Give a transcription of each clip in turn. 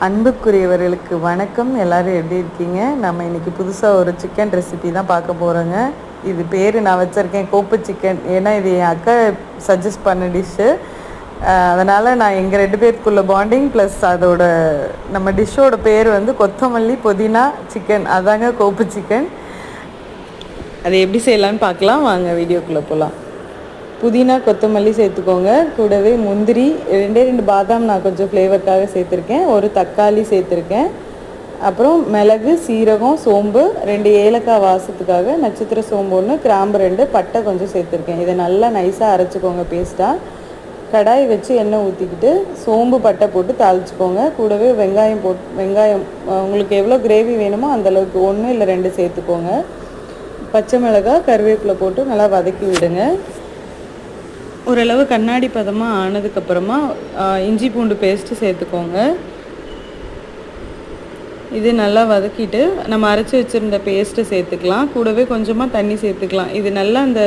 அன்புக்குரியவர்களுக்கு வணக்கம். எல்லோரும் எப்படி இருக்கீங்க? நம்ம இன்றைக்கி புதுசாக ஒரு சிக்கன் ரெசிபி தான் பார்க்க போகிறோங்க. இது பேர் நான் வச்சுருக்கேன் கோப்பு சிக்கன். ஏன்னா இது என் அக்கா சஜஸ்ட் பண்ண டிஷ்ஷு. அதனால் நான் எங்கள் 2 பேருக்குள்ள பாண்டிங் ப்ளஸ் அதோட நம்ம டிஷ்ஷோட பேர் வந்து கொத்தமல்லி புதினா சிக்கன். அதாங்க கோப்பு சிக்கன். அதை எப்படி செய்யலான்னு பார்க்கலாம் வாங்க, வீடியோக்குள்ளே போகலாம். புதினா கொத்தமல்லி சேர்த்துக்கோங்க. கூடவே முந்திரி 2 பாதாம் நான் கொஞ்சம் ஃப்ளேவருக்காக சேர்த்துருக்கேன். ஒரு தக்காளி சேர்த்துருக்கேன். அப்புறம் மிளகு, சீரகம், சோம்பு, 2 ஏலக்காய் வாசத்துக்காக, நட்சத்திர சோம்பு 1, கிராம்பு 2, பட்டை கொஞ்சம் சேர்த்துருக்கேன். இதை நல்லா நைஸாக அரைச்சிக்கோங்க பேஸ்ட்டாக. கடாய் வச்சு எண்ணெய் ஊற்றிக்கிட்டு சோம்பு பட்டை போட்டு தாளிச்சிக்கோங்க. கூடவே வெங்காயம் உங்களுக்கு எவ்வளோ கிரேவி வேணுமோ அந்தளவுக்கு 1 இல்லை 2 சேர்த்துக்கோங்க. பச்சை மிளகாய், கருவேப்பிலை போட்டு நல்லா வதக்கி விடுங்க. ஓரளவு கண்ணாடி பதமாக ஆனதுக்கப்புறமா இஞ்சி பூண்டு பேஸ்ட்டு சேர்த்துக்கோங்க. இது நல்லா வதக்கிட்டு நம்ம அரைச்சி வச்சுருந்த பேஸ்ட்டை சேர்த்துக்கலாம். கூடவே கொஞ்சமாக தண்ணி சேர்த்துக்கலாம். இது நல்லா அந்த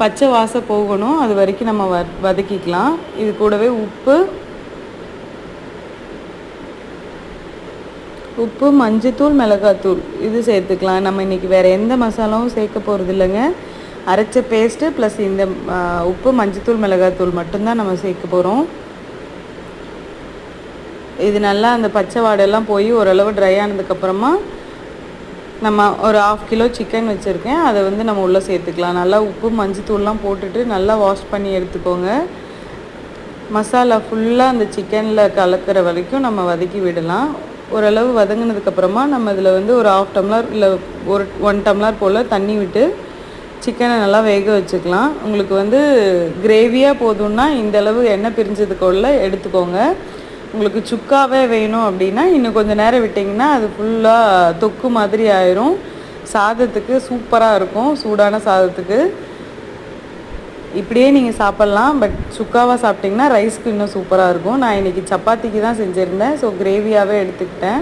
பச்சை வாசம் போகணும், அது வரைக்கும் நம்ம வதக்கிக்கலாம். இது கூடவே உப்பு, மஞ்சத்தூள், மிளகாத்தூள் இது சேர்த்துக்கலாம். நம்ம இன்றைக்கி வேறு எந்த மசாலாவும் சேர்க்க போகிறது இல்லைங்க. அரைச்ச பேஸ்ட்டு ப்ளஸ் இந்த உப்பு, மஞ்சத்தூள், மிளகாத்தூள் மட்டும்தான் நம்ம சேர்க்க போகிறோம். இது நல்லா அந்த பச்சை வாடெல்லாம் போய் ஓரளவு ட்ரை ஆனதுக்கப்புறமா நம்ம ஒரு 1/2 கிலோ சிக்கன் வச்சுருக்கேன். அதை வந்து நம்ம உள்ளே சேர்த்துக்கலாம். நல்லா உப்பு, மஞ்சத்தூள்லாம் போட்டுட்டு நல்லா வாஷ் பண்ணி எடுத்துக்கோங்க. மசாலா ஃபுல்லாக அந்த சிக்கனில் கலக்கிற வரைக்கும் நம்ம வதக்கி விடலாம். ஓரளவு வதங்கினதுக்கப்புறமா நம்ம இதில் வந்து ஒரு 1/2 டம்ளர் இல்லை 1 டம்ளர் போல் தண்ணி விட்டு சிக்கனை நல்லா வேக வச்சுக்கலாம். உங்களுக்கு வந்து கிரேவியாக போதும்னா இந்தளவு எண்ணெய் பிரிஞ்சதுக்குள்ள எடுத்துக்கோங்க. உங்களுக்கு சுக்காவே வேணும் அப்படின்னா இன்னும் கொஞ்சம் நேரம் விட்டிங்கன்னா அது ஃபுல்லாக தொக்கு மாதிரி ஆயிரும். சாதத்துக்கு சூப்பராக இருக்கும். சூடான சாதத்துக்கு இப்படியே நீங்கள் சாப்பிட்லாம். பட் சுக்காவாக சாப்பிட்டிங்கன்னா ரைஸ்க்கு இன்னும் சூப்பராக இருக்கும். நான் இன்றைக்கி சப்பாத்திக்கு தான் செஞ்சுருந்தேன். ஸோ கிரேவியாகவே எடுத்துக்கிட்டேன்.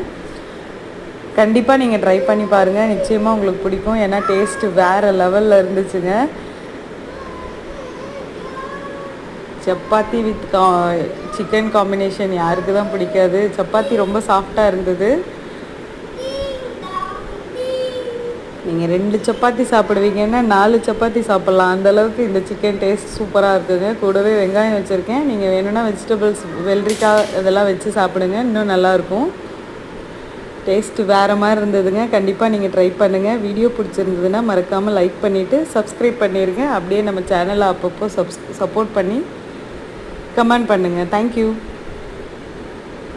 கண்டிப்பாக நீங்கள் ட்ரை பண்ணி பாருங்கள். நிச்சயமாக உங்களுக்கு பிடிக்கும். ஏன்னா டேஸ்ட்டு வேறு லெவலில் இருந்துச்சுங்க. சப்பாத்தி வித் சிக்கன் காம்பினேஷன் யாருக்கு தான் பிடிக்காது? சப்பாத்தி ரொம்ப சாஃப்டாக இருந்தது. நீங்கள் 2 சப்பாத்தி சாப்பிடுவீங்கன்னா 4 சப்பாத்தி சாப்பிட்லாம். அந்தளவுக்கு இந்த சிக்கன் டேஸ்ட் சூப்பராக இருக்குதுங்க. கூடவே வெங்காயம் வச்சுருக்கேன். நீங்கள் வேணும்னா வெஜிடபிள்ஸ் வெள்ளரிக்காய் இதெல்லாம் வச்சு சாப்பிடுங்க, இன்னும் நல்லாயிருக்கும். டேஸ்ட்டு வேறு மாதிரி இருந்ததுங்க. கண்டிப்பாக நீங்கள் ட்ரை பண்ணுங்கள். வீடியோ பிடிச்சிருந்ததுன்னா மறக்காமல் லைக் பண்ணிவிட்டு சப்ஸ்கிரைப் பண்ணிடுங்க. அப்படியே நம்ம சேனலை அப்பப்போ சப்போர்ட் பண்ணி கமெண்ட் பண்ணுங்கள். தேங்க்யூ.